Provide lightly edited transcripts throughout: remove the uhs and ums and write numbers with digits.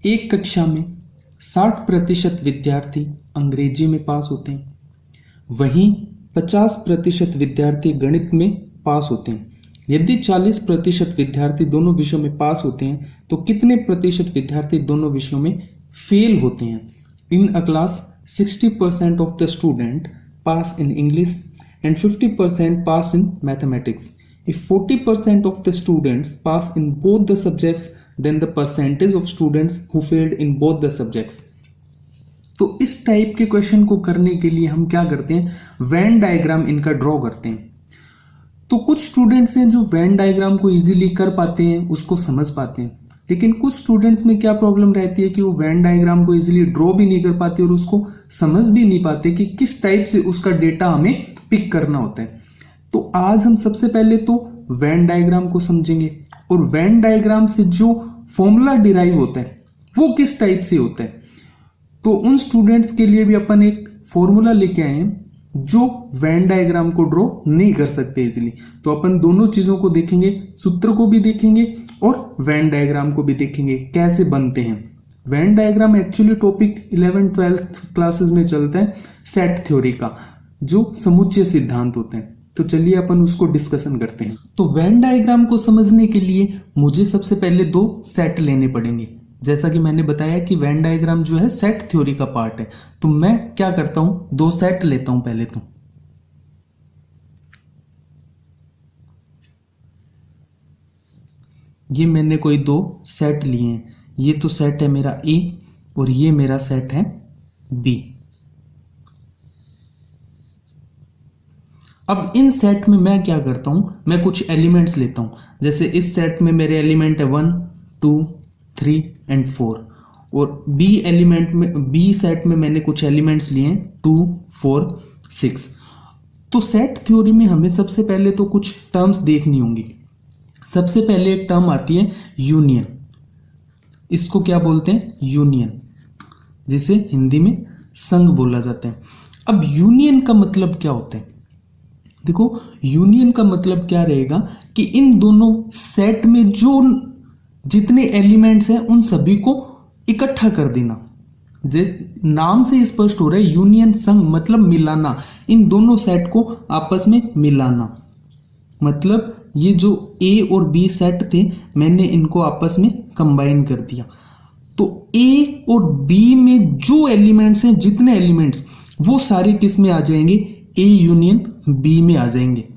एक कक्षा में 60% विद्यार्थी अंग्रेजी में पास होते हैं, वहीं 50% विद्यार्थी गणित में पास होते हैं। यदि 40% विद्यार्थी दोनों विषयों में पास होते हैं तो कितने प्रतिशत विद्यार्थी दोनों विषयों में फेल होते हैं? इन अ class 60% of the student pass in English and 50% pass in mathematics. If 40% of the students pass in both the subjects, then the percentage of students who failed in both the subjects. तो इस type के question को करने के लिए हम क्या करते हैं? वेन डायग्राम इनका ड्रॉ करते हैं। तो कुछ स्टूडेंट्स हैं जो वेन डायग्राम को इजीली कर पाते हैं, उसको समझ पाते हैं, लेकिन कुछ स्टूडेंट्स में क्या प्रॉब्लम रहती है कि वो वेन डायग्राम को इजीली ड्रॉ भी नहीं कर पाते और उसको समझ भी नहीं पाते कि किस टाइप से उसका डेटा हमें पिक करना होता है। तो आज हम सबसे पहले तो वेन डायग्राम को समझेंगे और वेन डायग्राम से जो फॉर्मूला डिराइव होता है वो किस टाइप से होता है। तो उन स्टूडेंट्स के लिए भी अपन एक फॉर्मूला लेके आए हैं जो वेन डायग्राम को ड्रॉ नहीं कर सकते इजीली। तो अपन दोनों चीजों को देखेंगे, सूत्र को भी देखेंगे और वेन डायग्राम को भी देखेंगे कैसे बनते हैं। Venn diagram actually topic 11th-12th classes में चलता है सेट थ्योरी का, जो समुच्चय सिद्धांत होते हैं। तो चलिए अपन उसको डिस्कशन करते हैं। तो वेन डायग्राम को समझने के लिए मुझे सबसे पहले 2 सेट लेने पड़ेंगे। जैसा कि मैंने बताया कि वेन डायग्राम जो है सेट थ्योरी का पार्ट है, तो मैं क्या करता हूं, 2 सेट लेता हूं। पहले तो ये मैंने कोई 2 सेट लिए हैं। ये तो सेट है मेरा ए और ये मेरा सेट है बी। अब इन सेट में मैं क्या करता हूं, मैं कुछ एलिमेंट्स लेता हूं। जैसे इस सेट में मेरे एलिमेंट है 1, 2, 3 एंड 4 और बी सेट में मैंने कुछ एलिमेंट्स लिए हैं 2, 4, 6। तो सेट थ्योरी में हमें सबसे पहले तो कुछ टर्म्स देखनी होंगी। सबसे पहले एक टर्म आती है यूनियन। इसको क्या बोलते हैं? यूनियन, जिसे हिंदी में संघ बोला जाता है। अब यूनियन का मतलब क्या होता है? देखो, यूनियन का मतलब क्या रहेगा कि इन दोनों सेट में जो जितने एलिमेंट्स हैं उन सभी को इकट्ठा कर देना। नाम से स्पष्ट हो रहा है, यूनियन संघ मतलब मिलाना, इन दोनों सेट को आपस में मिलाना। मतलब ये जो ए और बी सेट थे मैंने इनको आपस में कंबाइन कर दिया। तो ए और बी में जो एलिमेंट्स हैं, जितने एलिमेंट्स, वो सारे किस में आ जाएंगे? ए यूनियन बी में आ जाएंगे।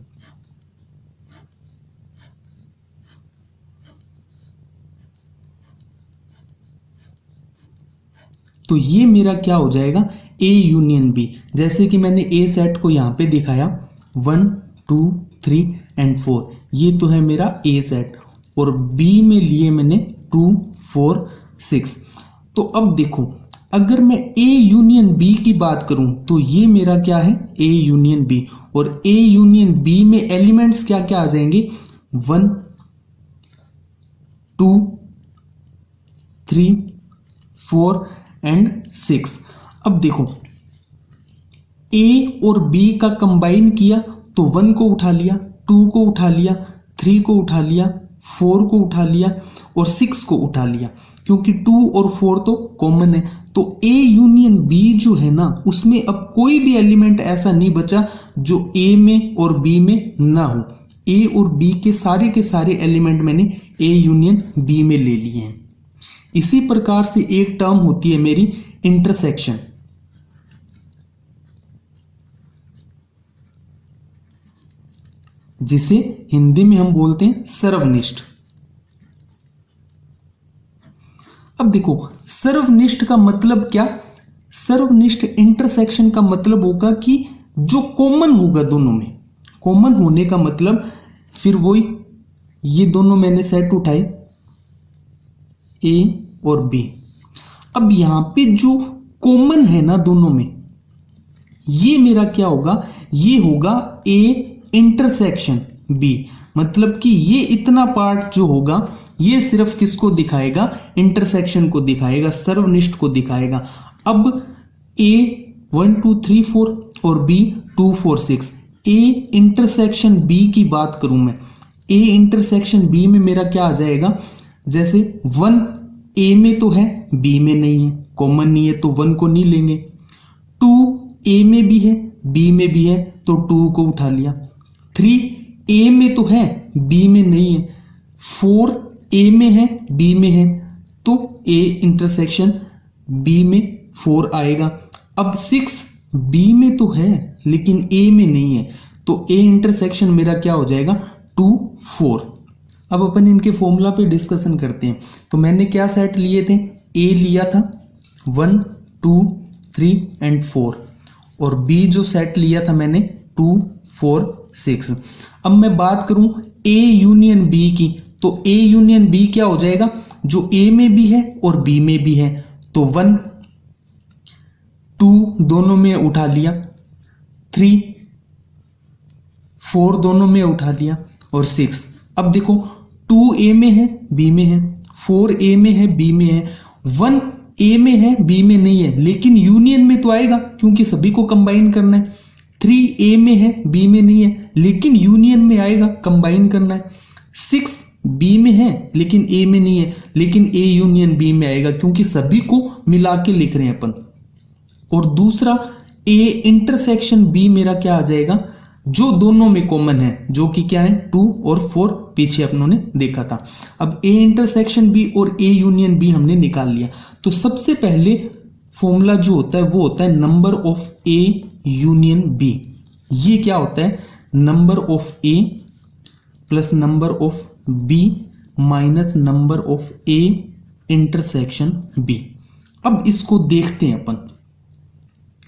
तो ये मेरा क्या हो जाएगा? A union B. जैसे कि मैंने ए सेट को यहां पे दिखाया 1, 2, 3 एंड 4, ये तो है मेरा ए सेट, और बी में लिए मैंने 2, 4, 6। तो अब देखो, अगर मैं ए यूनियन बी की बात करूं तो ये मेरा क्या है? A union B. और ए यूनियन बी में एलिमेंट्स क्या क्या आ जाएंगे? 1, 2, 3, 4 एंड 6। अब देखो, ए और बी का कंबाइन किया तो 1 को उठा लिया, 2 को उठा लिया, 3 को उठा लिया, 4 को उठा लिया और 6 को उठा लिया, क्योंकि 2 और 4 तो कॉमन है। तो ए यूनियन बी जो है ना, उसमें अब कोई भी एलिमेंट ऐसा नहीं बचा जो ए में और बी में ना हो। ए और बी के सारे एलिमेंट मैंने ए यूनियन बी में ले लिए हैं। इसी प्रकार से एक टर्म होती है मेरी इंटरसेक्शन, जिसे हिंदी में हम बोलते हैं सर्वनिष्ठ। अब देखो, सर्वनिष्ठ का मतलब क्या? सर्वनिष्ठ इंटरसेक्शन का मतलब होगा कि जो कॉमन होगा दोनों में। कॉमन होने का मतलब फिर वही, ये दोनों मैंने सेट उठाए ए और बी। अब यहां पे जो कॉमन है ना दोनों में, ये मेरा क्या होगा? ये होगा ए इंटरसेक्शन बी। मतलब कि ये इतना पार्ट जो होगा ये सिर्फ किसको दिखाएगा? इंटरसेक्शन को दिखाएगा, सर्वनिष्ठ को दिखाएगा। अब ए 1, 2, 3, 4 और बी 2, 4, 6। ए इंटरसेक्शन बी की बात करूं मैं, ए इंटरसेक्शन बी में मेरा क्या आ जाएगा? जैसे 1 ए में तो है, बी में नहीं है, कॉमन नहीं है तो 1 को नहीं लेंगे। 2 ए में भी है, बी में भी है तो 2 को उठा लिया। 3 ए में तो है, बी में नहीं है। 4 ए में है, बी में है तो ए इंटरसेक्शन बी में 4 आएगा। अब 6 बी में तो है लेकिन ए में नहीं है तो ए इंटरसेक्शन मेरा क्या हो जाएगा 2 4। अब अपन इनके फॉर्मूला पे डिस्कशन करते हैं। तो मैंने क्या सेट लिए थे, ए लिया था 1 2 3 एंड 4 और बी जो सेट लिया था मैंने 2 4 6। अब मैं बात करूं ए यूनियन बी की, तो ए यूनियन बी क्या हो जाएगा, जो ए में भी है और बी में भी है तो 1 2 दोनों में उठा लिया, 3 4 दोनों में उठा लिया और 6। अब देखो 2 ए में है, बी में है, 4 ए में है, बी में है, 1 ए में है, बी में नहीं है लेकिन यूनियन में तो आएगा क्योंकि सभी को कंबाइन करना है। 3 ए में है, बी में नहीं है लेकिन यूनियन में आएगा, कंबाइन करना है। 6 बी में है लेकिन ए में नहीं है लेकिन ए यूनियन बी में आएगा क्योंकि सभी को मिला के लिख रहे हैं अपन। और दूसरा ए इंटरसेक्शन बी मेरा क्या आ जाएगा, जो दोनों में कॉमन है, जो कि क्या है 2 और 4 पीछे अपनों ने देखा था। अब ए इंटरसेक्शन बी और ए यूनियन बी हमने निकाल लिया। तो सबसे पहले फॉर्मूला जो होता है वो होता है number of A union B. ये क्या होता है, number of A plus number of B minus number of A intersection B. अब इसको देखते हैं अपन।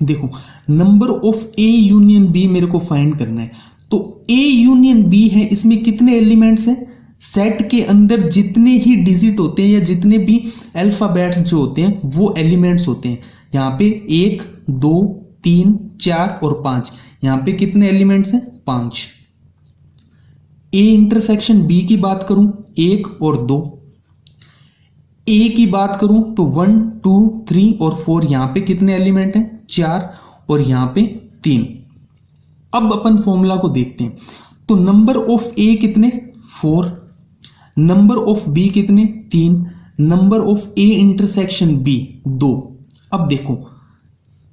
देखो number of A union B मेरे को फाइंड करना है। तो ए यूनियन बी है, इसमें कितने एलिमेंट्स हैं, सेट के अंदर जितने ही डिजिट होते हैं या जितने भी अल्फाबेट्स जो होते हैं वो एलिमेंट्स होते हैं। यहाँ पे 1 2 3 4 और 5, यहाँ पे कितने एलिमेंट्स हैं 5। ए इंटरसेक्शन बी की बात करूं 1 और 2, ए की बात करूं तो 1 2 3 और 4, यहां पे कितने एलिमेंट हैं 4 और यहां पे 3। अब अपन फॉर्मूला को देखते हैं। तो नंबर ऑफ ए कितने 4, नंबर ऑफ बी कितने 3, number of A intersection B 2। अब देखो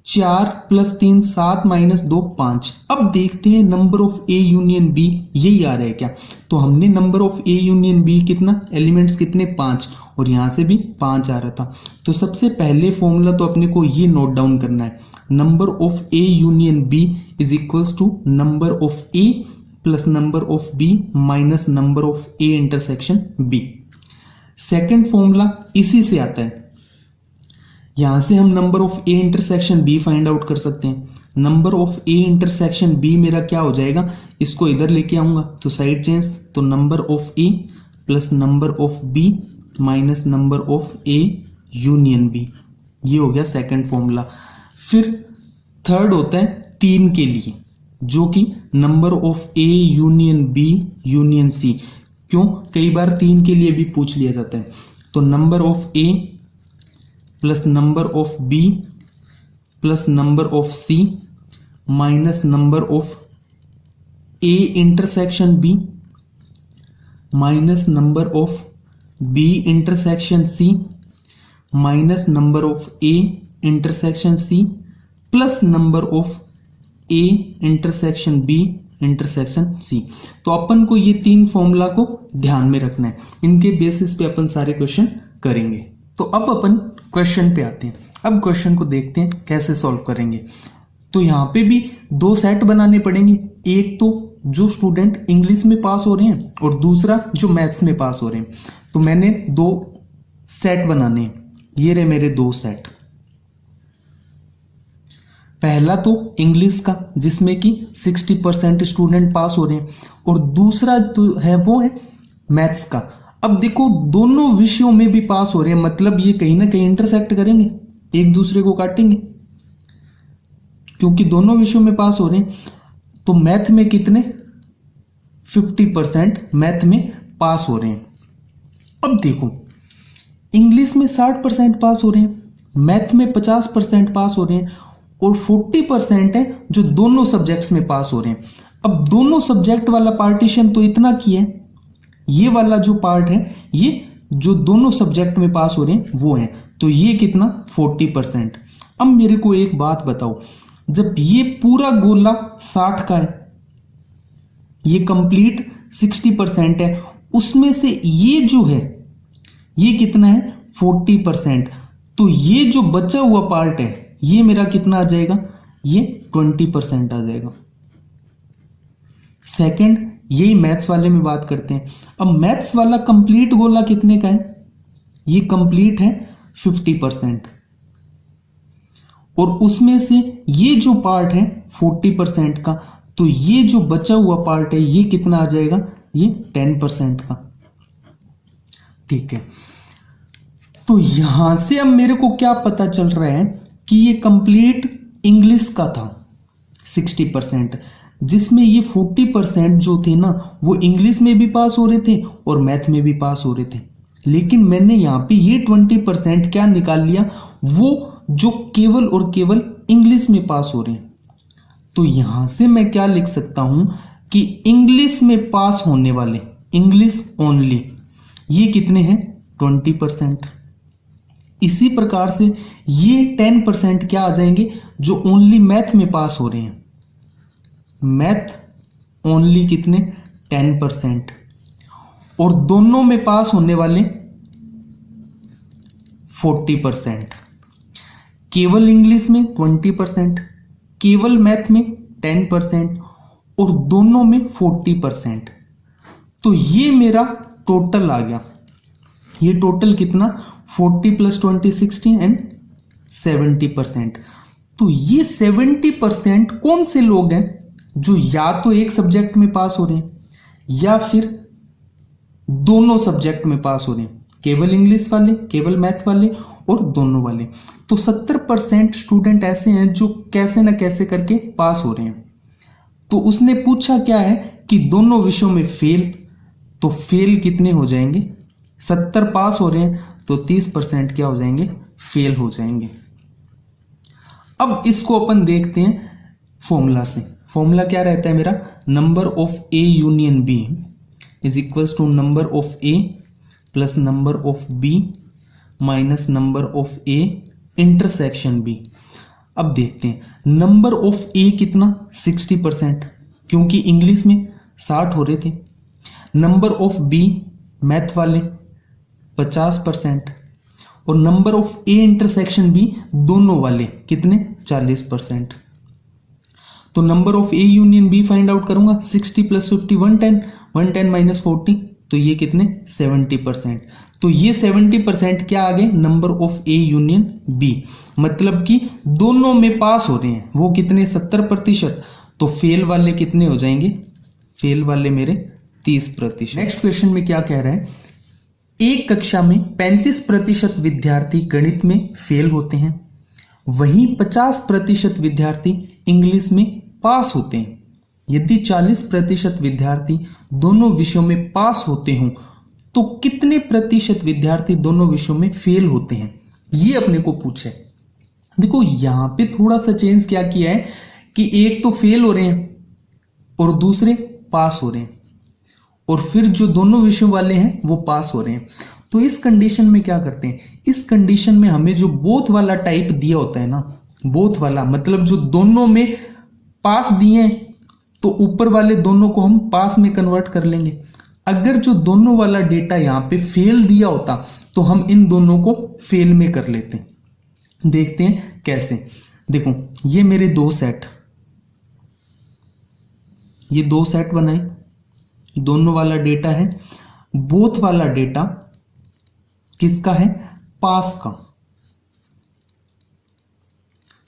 4 + 3 7 - 2 5। अब देखते हैं number of A union B यही आ रहा है क्या। तो हमने number of A union B कितना, एलिमेंट्स कितने 5 और यहां से भी 5 आ रहा था। तो सबसे पहले फॉर्मूला तो अपने को ये नोट डाउन करना है, number of A union B is equals to number of A plus number of B minus number of A intersection B. Second formula इसी से आता है, यहां से हम number of A intersection B find out कर सकते हैं। Number of A intersection B मेरा क्या हो जाएगा, इसको इधर लेके आऊंगा तो साइड चेंज, तो number of A plus number of B minus number of A union B. ये हो गया सेकंड फॉर्मूला। फिर थर्ड होता है 3 के लिए, जो कि number of A union B union C. क्यों, कई बार 3 के लिए भी पूछ लिया जाता है। तो number of A plus number of B plus number of C minus number of A intersection B minus number of B intersection C minus number of A intersection C plus number of A intersection B intersection C. तो अपन को ये 3 formula को ध्यान में रखना है, इनके बेसिस पे अपन सारे क्वेश्चन करेंगे। तो अब अपन क्वेश्चन पे आते हैं। अब क्वेश्चन को देखते हैं कैसे सॉल्व करेंगे। तो यहाँ पे भी 2 सेट बनाने पड़ेंगे, एक तो जो स्टूडेंट इंग्लिश में पास हो रहे हैं और दूसरा जो मैथ्स में पास हो रहे हैं। तो मैंने 2 सेट बनाने हैं, ये रहे मेरे 2 सेट। पहला तो इंग्लिश का जिसमें कि 60% स्टूडेंट पास हो रहे हैं और दूसरा तो है वो है मैथ्स का। अब देखो दोनों विषयों में भी पास हो रहे हैं, मतलब ये कहीं ना कहीं इंटरसेक्ट करेंगे, एक दूसरे को काटेंगे, क्योंकि दोनों विषयों में पास हो रहे हैं। तो मैथ में कितने 50% मैथ में पास हो रहे हैं। अब देखो इंग्लिश में 60% पास हो रहे हैं, मैथ में 50% पास हो रहे हैं और 40% है जो दोनों सब्जेक्ट्स में पास हो रहे हैं। अब दोनों सब्जेक्ट वाला पार्टीशन तो इतना किया है, ये वाला जो पार्ट है ये जो दोनों सब्जेक्ट में पास हो रहे हैं वो हैं, तो ये कितना 40%। अब मेरे को एक बात बताओ, जब ये पूरा गोला 60 का है, ये कंप्लीट 60% है, उसमें से ये जो है ये कितना है 40%, तो ये जो बचा हुआ पार्ट है ये मेरा कितना आ जाएगा, ये 20% आ जाएगा। सेकंड, यही मैथ्स वाले में बात करते हैं। अब मैथ्स वाला कंप्लीट गोला कितने का है, ये कंप्लीट है 50%, और उसमें से ये जो पार्ट है 40% का, तो ये जो बचा हुआ पार्ट है ये कितना आ जाएगा, ये 10% का। ठीक है, तो यहां से अब मेरे को क्या पता चल रहा है कि ये कंप्लीट इंग्लिश का था 60%, जिसमें ये 40% जो थे ना वो इंग्लिश में भी पास हो रहे थे और मैथ में भी पास हो रहे थे। लेकिन मैंने यहाँ पे ये 20% क्या निकाल लिया, वो जो केवल और केवल इंग्लिश में पास हो रहे हैं। तो यहां से मैं क्या लिख सकता हूं कि इंग्लिश में पास होने वाले, इंग्लिश ओनली, ये कितने हैं 20%। इसी प्रकार से ये 10% क्या आ जाएंगे, जो ओनली मैथ में पास हो रहे हैं, मैथ ओनली कितने 10%, और दोनों में पास होने वाले 40%। केवल इंग्लिश में 20%, केवल मैथ में 10% और दोनों में 40%। तो ये मेरा टोटल आ गया, ये टोटल कितना 40 + 20 60 एंड 70%। तो ये 70% कौन से लोग हैं जो या तो एक सब्जेक्ट में पास हो रहे हैं या फिर दोनों सब्जेक्ट में पास हो रहे हैं, केवल इंग्लिश वाले, केवल मैथ वाले और दोनों वाले। तो 70% स्टूडेंट ऐसे हैं जो कैसे ना कैसे करके पास हो रहे हैं। तो उसने पूछा क्या है कि दोनों विषयों में फेल, तो फेल कितने हो जाएंगे, 70 पास हो रहे हैं तो 30% क्या हो जाएंगे, फेल हो जाएंगे। अब इसको अपन देखते हैं फॉर्मूला से। फॉर्मूला क्या रहता है मेरा, number of A union B is equals to number of A plus number of B minus number of A intersection B. अब देखते हैं, नंबर ऑफ ए कितना 60%, क्योंकि इंग्लिश में 60 हो रहे थे। नंबर ऑफ बी मैथ वाले 50%, और number of A intersection B दोनों वाले कितने 40%। तो number of A union B find out करूंगा, 60 + 50 110, 110 - 40, तो ये कितने 70%। तो ये 70% क्या आ गए, number of A union B, मतलब कि दोनों में पास हो रहे हैं वो कितने 70%। तो फेल वाले कितने हो जाएंगे, फेल वाले मेरे 30%। नेक्स्ट क्वेश्चन में क्या कह रहा है, एक कक्षा में 35% विद्यार्थी गणित में फेल होते हैं, वहीं 50% विद्यार्थी इंग्लिश में पास होते हैं। यदि 40% विद्यार्थी दोनों विषयों में पास होते हों तो कितने प्रतिशत विद्यार्थी दोनों विषयों में फेल होते हैं, ये अपने को पूछे। देखो यहां पे थोड़ा सा चेंज क्या किया है कि एक तो फेल हो रहे हैं और दूसरे पास हो रहे हैं, और फिर जो दोनों विषयों वाले हैं वो पास हो रहे हैं। तो इस कंडीशन में क्या करते हैं, इस कंडीशन में हमें जो बोथ वाला टाइप दिया होता है ना, बोथ वाला मतलब जो दोनों में पास दिए हैं तो ऊपर वाले दोनों को हम पास में कन्वर्ट कर लेंगे। अगर जो दोनों वाला डेटा यहां पे फेल दिया होता तो हम इन दोनों को फेल में कर लेते हैं। देखते हैं कैसे। देखो ये मेरे दो सेट, ये दो सेट बनाए, दोनों वाला डेटा है, बोथ वाला डेटा किसका है, पास का।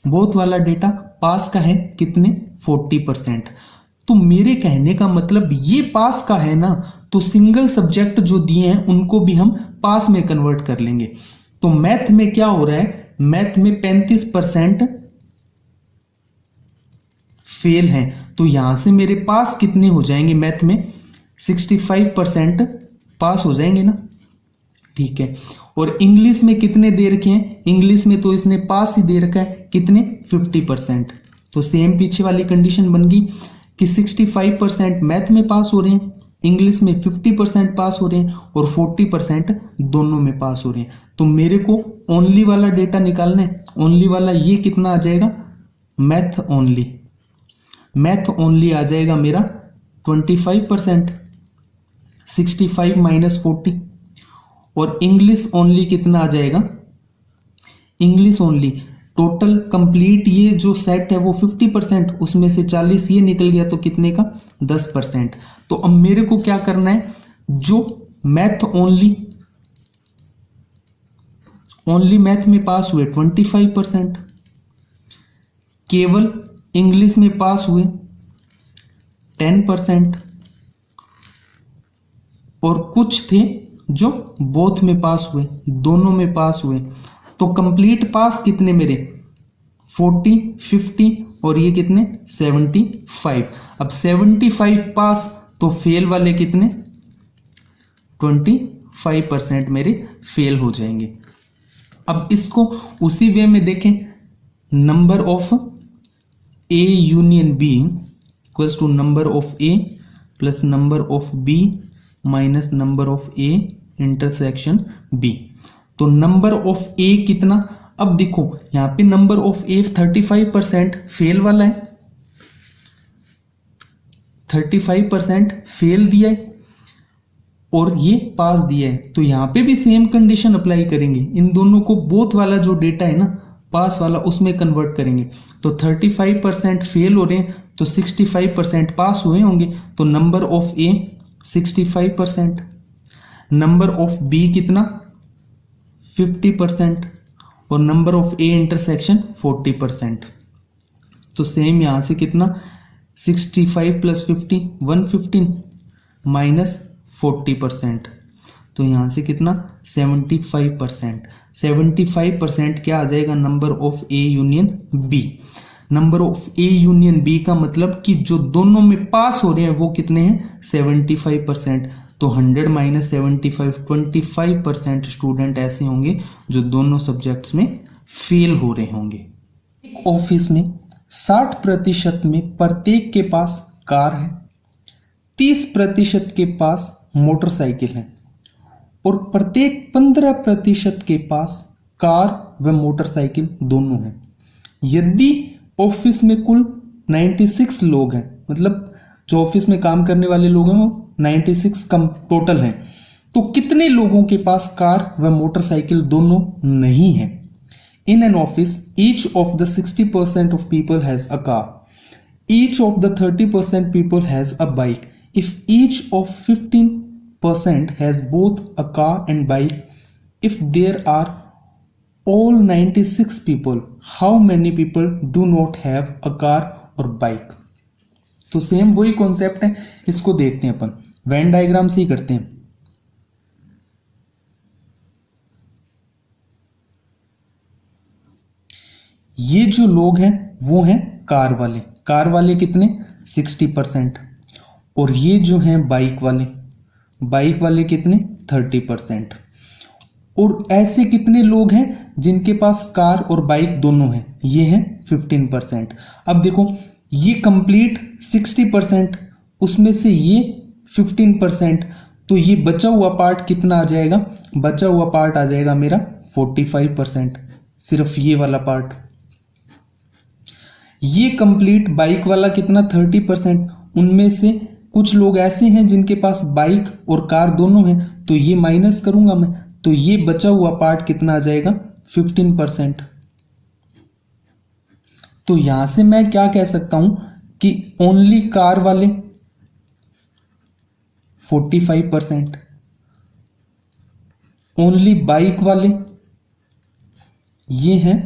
बोथ वाला डेटा पास का है कितने 40%। तो मेरे कहने का मतलब ये पास का है ना, तो सिंगल सब्जेक्ट जो दिए हैं उनको भी हम पास में कन्वर्ट कर लेंगे। तो मैथ में क्या हो रहा है, मैथ में 35% फेल हैं, तो यहां से मेरे पास कितने हो जाएंगे, मैथ में 65% पास हो जाएंगे ना, ठीक है। और इंग्लिश में कितने दे रखे हैं, इंग्लिश में तो इसने पास ही दे रखा है, कितने 50%। तो सेम पीछे वाली कंडीशन बन गई कि 65% मैथ में पास हो रहे हैं इंग्लिश में 50% पास हो रहे हैं और 40% दोनों में पास हो रहे हैं। तो मेरे को ओनली वाला डेटा निकालना है। ओनली वाला ये कितना आ जाएगा, मैथ ओनली। मैथ ओनली आ जाएगा मेरा 25%, 65 माइनस 40। और इंग्लिश ओनली कितना आ जाएगा, इंग्लिश ओनली टोटल कंप्लीट ये जो सेट है वो 50%, उसमें से 40 ये निकल गया तो कितने का, 10%। तो अब मेरे को क्या करना है, जो मैथ ओनली मैथ में पास हुए 25%, केवल इंग्लिश में पास हुए 10%, और कुछ थे जो बोथ में पास हुए, दोनों में पास हुए। तो कंप्लीट पास कितने मेरे, 40, 50 और ये कितने 75। अब 75 पास, तो फेल वाले कितने, 25% मेरे फेल हो जाएंगे। अब इसको उसी वे में देखें, number of A union B equals to number of A plus number of B minus number of A intersection B. तो नंबर ऑफ ए कितना, अब देखो यहां पे नंबर ऑफ ए 35% फेल वाला है, 35% फेल दिया है और ये पास दिया है। तो यहां पे भी सेम कंडीशन अप्लाई करेंगे, इन दोनों को बोथ वाला जो डेटा है ना पास वाला उसमें कन्वर्ट करेंगे। तो 35% फेल हो रहे हैं तो 65% पास हुए होंगे। तो number of A 65%, number of B कितना 50% और नंबर ऑफ ए इंटरसेक्शन 40%। तो सेम यहां से कितना 65 प्लस 50 115 माइनस 40%, तो यहां से कितना 75%। 75% क्या आ जाएगा, number of A union B. Number of A union B का मतलब कि जो दोनों में पास हो रहे हैं वो कितने हैं 75%। तो 100 माइनस 75 25% स्टूडेंट ऐसे होंगे जो दोनों सब्जेक्ट्स में फेल हो रहे होंगे। एक ऑफिस में 60% में प्रत्येक के पास कार है, 30% के पास मोटरसाइकिल है और प्रत्येक 15% के पास कार व मोटरसाइकिल दोनों है। यदि ऑफिस में कुल 96 लोग हैं, मतलब जो ऑफिस में काम करने वाले लोग हैं वो 96 कम टोटल हैं, तो कितने लोगों के पास कार व मोटरसाइकिल दोनों नहीं है। In an office each of the 60% of people has a car, each of the 30% people has a bike, if each of 15% has both a car and bike, if there are all 96 people, how many people do not have a car or bike। तो same वही concept है, इसको देखते हैं अपन Venn diagram से ही करते हैं। ये जो लोग हैं वो हैं कार वाले, कार वाले कितने 60%, और ये जो हैं बाइक वाले, बाइक वाले कितने 30%। और ऐसे कितने लोग हैं जिनके पास कार और बाइक दोनों हैं, ये हैं 15%। अब देखो ये कंप्लीट 60%, उसमें से ये 15%, तो ये बचा हुआ पार्ट कितना आ जाएगा, बचा हुआ पार्ट आ जाएगा मेरा 45%, सिर्फ ये वाला पार्ट। ये कंप्लीट बाइक वाला कितना 30%, उनमें से कुछ लोग ऐसे हैं जिनके पास बाइक और कार दोनों हैं, तो ये माइनस करूंगा मैं, तो ये बचा हुआ पार्ट कितना आ जाएगा 15%। तो यहां से मैं क्या कह सकता हूं कि ओनली कार वाले 45%, ओनली बाइक वाले ये हैं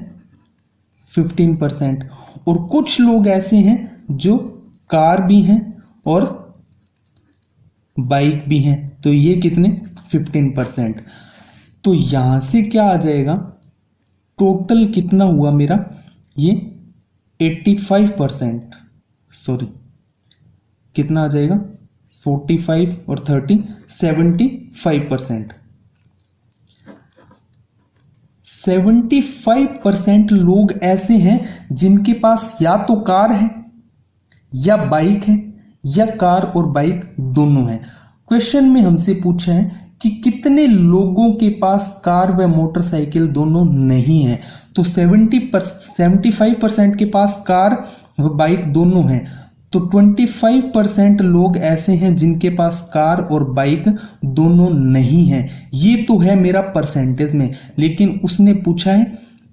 15%, और कुछ लोग ऐसे हैं जो कार भी हैं और बाइक भी हैं, तो ये कितने 15%। तो यहां से क्या आ जाएगा, टोटल कितना हुआ मेरा, ये 85%, सॉरी कितना आ जाएगा 45 और 30 75%। 75% लोग ऐसे हैं जिनके पास या तो कार है या बाइक है या कार और बाइक दोनों हैं। क्वेश्चन में हमसे पूछा है कि कितने लोगों के पास कार व मोटरसाइकिल दोनों नहीं है। तो 75% के पास कार व बाइक दोनों हैं। तो 25% लोग ऐसे हैं जिनके पास कार और बाइक दोनों नहीं है। ये तो है मेरा परसेंटेज में, लेकिन उसने पूछा है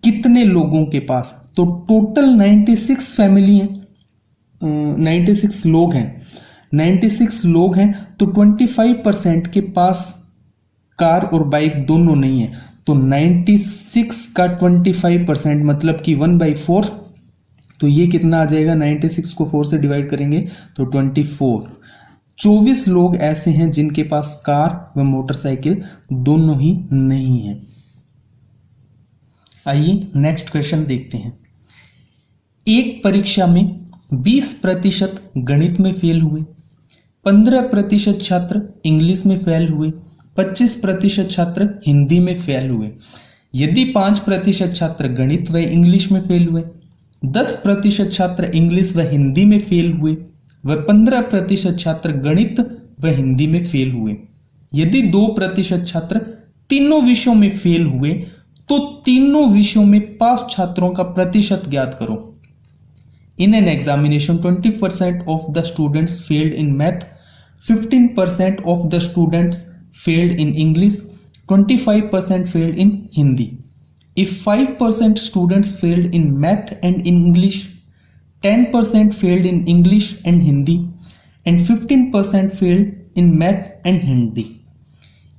कितने लोगों के पास। तो टोटल 96 फैमिली है, 96 लोग हैं, 96 लोग हैं। तो 25% के पास कार और बाइक दोनों नहीं है। तो 96 का 25% मतलब कि 1/4। तो ये कितना आ जाएगा, 96 को 4 से डिवाइड करेंगे तो 24। 24 लोग ऐसे हैं जिनके पास कार व मोटरसाइकिल दोनों ही नहीं है। आइए नेक्स्ट क्वेश्चन देखते हैं। एक परीक्षा में 20% गणित में फेल हुए, 15% छात्र इंग्लिश में फेल हुए, 25% छात्र हिंदी में फेल हुए। यदि 5% छात्र गणित व इंग्लिश में फेल हुए, 10% छात्र इंग्लिश व हिंदी में फेल हुए व 15% छात्र गणित व हिंदी में फेल हुए। यदि 2% छात्र तीनों विषयों में फेल हुए, तो तीनों विषयों में पास छात्रों का प्रतिशत ज्ञात करो। In an examination, 20% of the students failed in math, 15% of the students failed in English, 25% failed in Hindi. If 5% students failed in math and English, 10% failed in English and Hindi, and 15% failed in math and Hindi.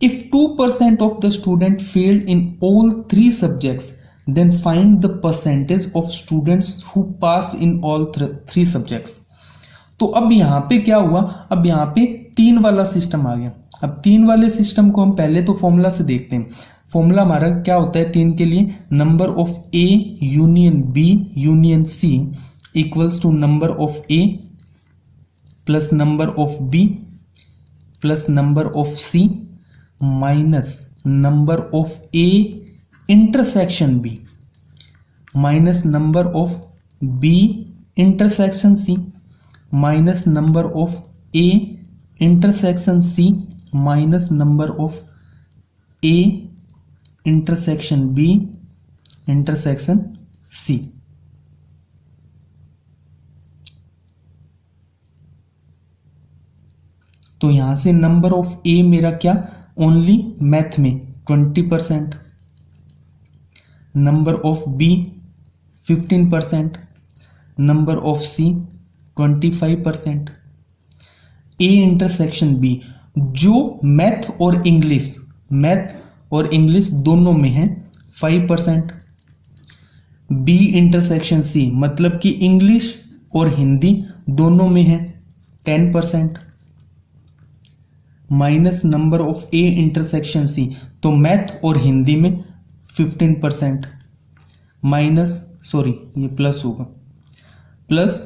If 2% of the students failed in all three subjects, then find the percentage of students who passed in all three subjects. तो अब यहाँ पे क्या हुआ, अब यहाँ पे 3 वाला सिस्टम आ गया। अब 3 वाले सिस्टम को हम पहले तो फॉर्मूला से देखते हैं। फॉर्मूला हमारा क्या होता है 3 के लिए, number of A union B union C equals to number of A plus number of B plus number of C minus number of A intersection B minus number of B intersection C minus number of A intersection C minus number of A intersection B intersection C. तो यहां से number of ए मेरा क्या, only math में 20%, number of B 15%, number of C 25%, A intersection B जो math और English दोनों में है 5%, बी इंटरसेक्शन सी मतलब कि इंग्लिश और हिंदी दोनों में है 10%, minus number of A intersection C तो मैथ और हिंदी में 15%, माइनस ये प्लस होगा, प्लस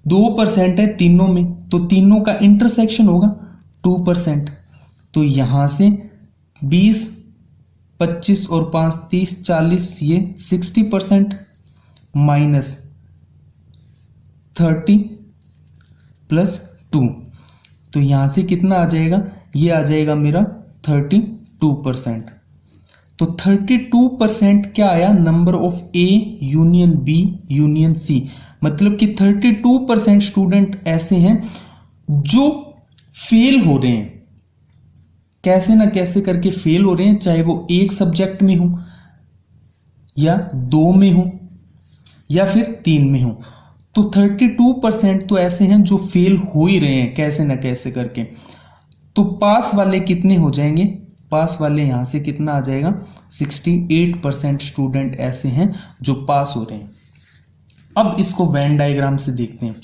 2% है तीनों में, तो तीनों का इंटरसेक्शन होगा 2%। तो यहां से 20, 25 और 5 30 40 ये 60% माइनस 30 प्लस 2। तो यहां से कितना आ जाएगा, ये आ जाएगा मेरा 32%। तो 32% क्या आया, number of A union B union C, मतलब कि 32% स्टूडेंट ऐसे हैं जो फेल हो रहे हैं, कैसे ना कैसे करके फेल हो रहे हैं, चाहे वो एक सब्जेक्ट में हो या 2 में हो या फिर 3 में हो। तो 32% तो ऐसे हैं जो फेल हो ही रहे हैं कैसे ना कैसे करके। तो पास वाले कितने हो जाएंगे, पास वाले यहां से कितना आ जाएगा, 68% स्टूडेंट ऐसे हैं जो पास हो रहे हैं। अब इसको वेन डायग्राम से देखते हैं।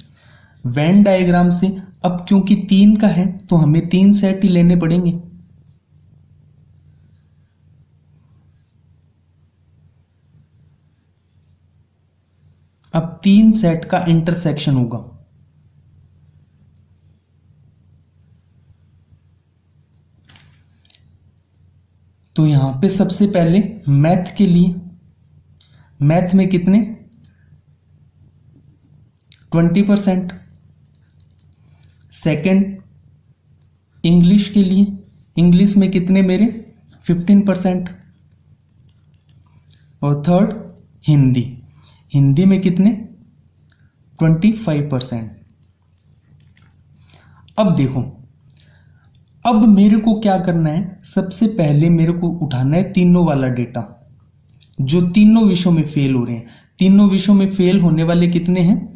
वेन डायग्राम से अब क्योंकि 3 का है तो हमें 3 सेट ही लेने पड़ेंगे। अब 3 सेट का इंटरसेक्शन होगा। तो यहां पे सबसे पहले मैथ के लिए, मैथ में कितने 20%, सेकंड इंग्लिश के लिए, इंग्लिश में कितने मेरे 15%, और थर्ड हिंदी, हिंदी में कितने 25%। अब देखो, अब मेरे को क्या करना है, सबसे पहले मेरे को उठाना है तीनों वाला डेटा, जो तीनों विषयों में फेल हो रहे हैं। तीनों विषयों में फेल होने वाले कितने हैं,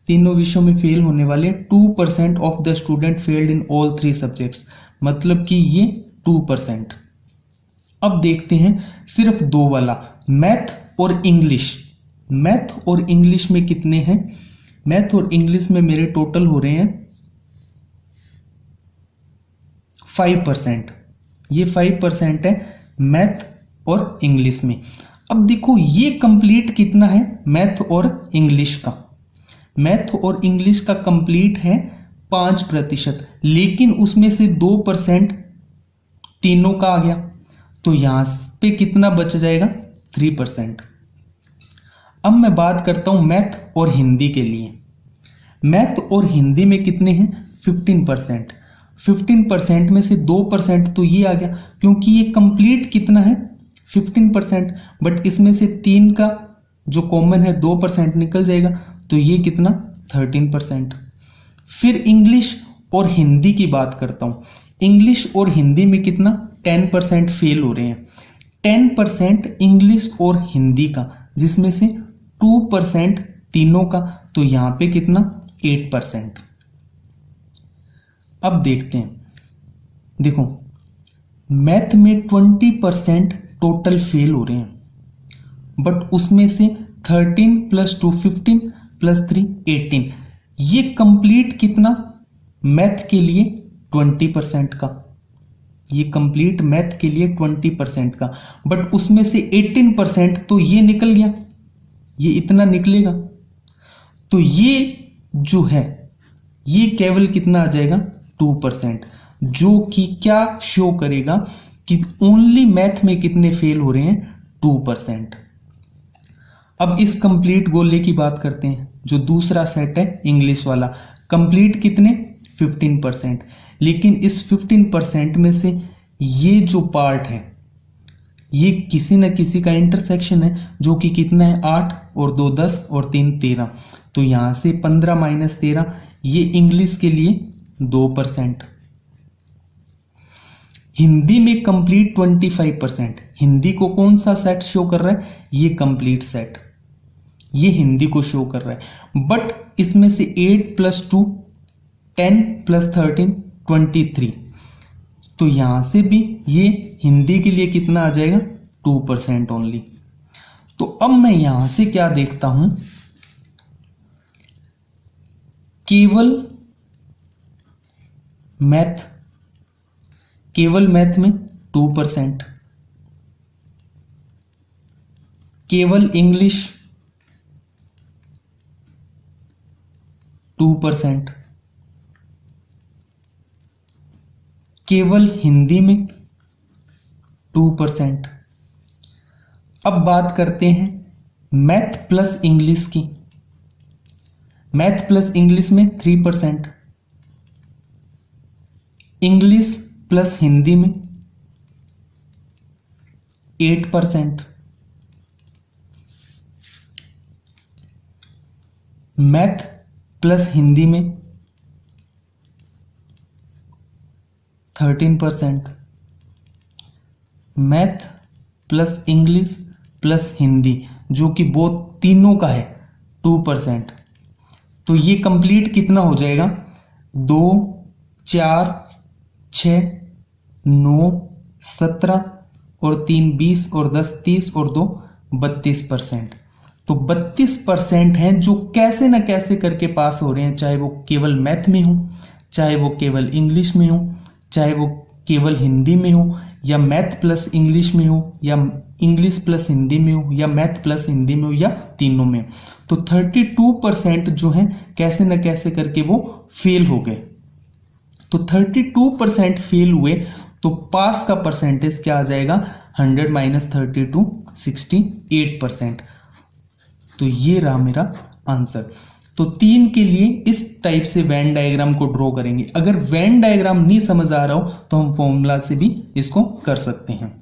तीनों विषयों में फेल होने वाले 2% of the student failed in all 3 subjects, मतलब कि ये 2%। अब देखते हैं सिर्फ 2 वाला, मैथ और इंग्लिश। मैथ और इंग्लिश में कितने हैं, मैथ और इंग्लिश में मेरे टोटल हो रहे हैं 5%, ये 5% है मैथ और इंग्लिश में। अब देखो ये कंप्लीट कितना है मैथ और इंग्लिश का, मैथ और इंग्लिश का कंप्लीट है 5%, लेकिन उसमें से 2% तीनों का आ गया, तो यहां पे कितना बच जाएगा 3%। अब मैं बात करता हूं मैथ और हिंदी के लिए। मैथ और हिंदी में कितने हैं 15%, 15% में से 2% तो ये आ गया, क्योंकि ये कंप्लीट कितना है 15%, बट इसमें से 3 का जो कॉमन है 2% निकल जाएगा, तो ये कितना 13%। फिर इंग्लिश और हिंदी की बात करता हूं, इंग्लिश और हिंदी में कितना 10% फेल हो रहे हैं, 10% इंग्लिश और हिंदी का, जिसमें से 2% तीनों का, तो यहां पे कितना 8%। अब देखते हैं, देखो मैथ में 20% टोटल फेल हो रहे हैं, बट उसमें से 13 + 2 15 + 3 18, ये कंप्लीट कितना मैथ के लिए 20% का, ये कंप्लीट मैथ के लिए 20% का, बट उसमें से 18% तो ये निकल गया, ये इतना निकलेगा, तो ये जो है ये केवल कितना आ जाएगा 2%, जो कि क्या शो करेगा कि ओनली मैथ में कितने फेल हो रहे हैं 2%। अब इस कंप्लीट गोले की बात करते हैं, जो दूसरा सेट है इंग्लिश वाला, कंप्लीट कितने 15%, लेकिन इस 15% में से ये जो पार्ट है ये किसी न किसी का इंटरसेक्शन है, जो कि कितना है 8 और 2 10 और 3 13, तो यहां से 15 - 13, ये इंग्लिश के लिए 2%। हिंदी में कंप्लीट 25%, हिंदी को कौन सा सेट शो कर रहा है, ये कंप्लीट सेट, ये हिंदी को शो कर रहा है, बट इसमें से 8 + 2 10 + 13 23, तो यहां से भी ये हिंदी के लिए कितना आ जाएगा 2% ओनली। तो अब मैं यहां से क्या देखता हूं, केवल मैथ में 2%, केवल इंग्लिश 2%, केवल हिंदी में 2%। अब बात करते हैं मैथ प्लस इंग्लिश की, मैथ प्लस इंग्लिश में 3%, इंग्लिश प्लस हिंदी में 8%, मैथ प्लस हिंदी में 13%, math plus English plus Hindi, जो कि वो तीनों का है 2%, तो ये कंप्लीट कितना हो जाएगा 2 4 6 9 17 और 3 20 और 10 30 और 2 32%। तो 32% हैं जो कैसे ना कैसे करके पास हो रहे हैं, चाहे वो केवल मैथ में हो, चाहे वो केवल इंग्लिश में हो, चाहे वो केवल हिंदी में हो, या मैथ प्लस इंग्लिश में हो, या इंग्लिश प्लस हिंदी में हो, या मैथ प्लस हिंदी में हो, या तीनों में। तो 32% जो है कैसे ना कैसे करके वो फेल हो गए। तो 32% फेल हुए, तो पास का परसेंटेज क्या आ जाएगा 100 - 32 68%। तो ये रहा मेरा आंसर। तो 3 के लिए इस टाइप से वेन डायग्राम को ड्रॉ करेंगे। अगर वेन डायग्राम नहीं समझ आ रहा हो तो हम फॉर्मूला से भी इसको कर सकते हैं।